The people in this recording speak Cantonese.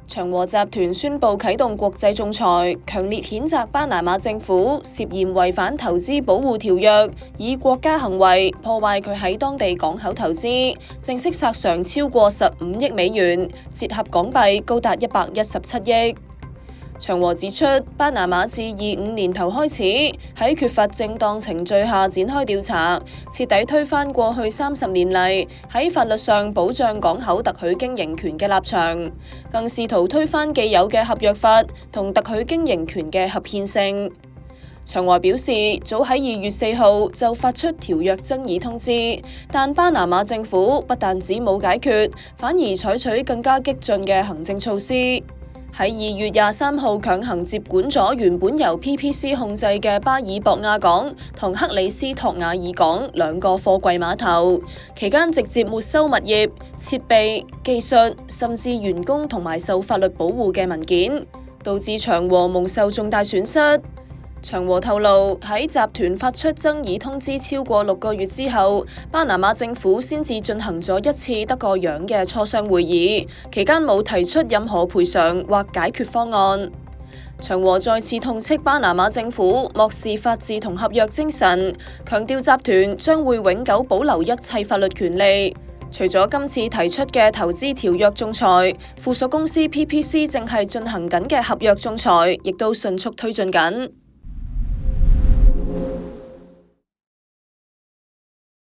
長和集團宣布啟動國際仲裁，強烈譴責巴拿馬政府涉嫌違反投資保護條約，以國家行為破壞佢喺當地港口投資，正式索償超過15億美元，折合港幣高達117億。長和指出，巴拿馬自25年頭開始喺缺乏正當程序下展開調查，徹底推翻過去30年嚟喺法律上保障港口特許經營權嘅立場，更試圖推翻既有嘅合約法同特許經營權嘅合憲性。長和表示，早喺2月4號就發出條約爭議通知，但巴拿馬政府不但止冇解決，反而採取更加激進嘅行政措施。喺2月23號強行接管咗原本由 PPC 控制嘅巴爾博亞港同克里斯托瓦爾港兩個貨櫃碼頭，期間直接沒收物業、設備、技術，甚至員工同埋受法律保護嘅文件，導致長和蒙受重大損失。長和透露，喺集團發出爭議通知超過6個月之後，巴拿馬政府先至進行咗一次得個樣嘅磋商會議，期間冇提出任何賠償或解決方案。長和再次痛斥巴拿馬政府漠視法治同合約精神，強調集團將會永久保留一切法律權利。除咗今次提出嘅投資條約仲裁，附屬公司 PPC 正係進行緊嘅合約仲裁，亦都迅速推進緊。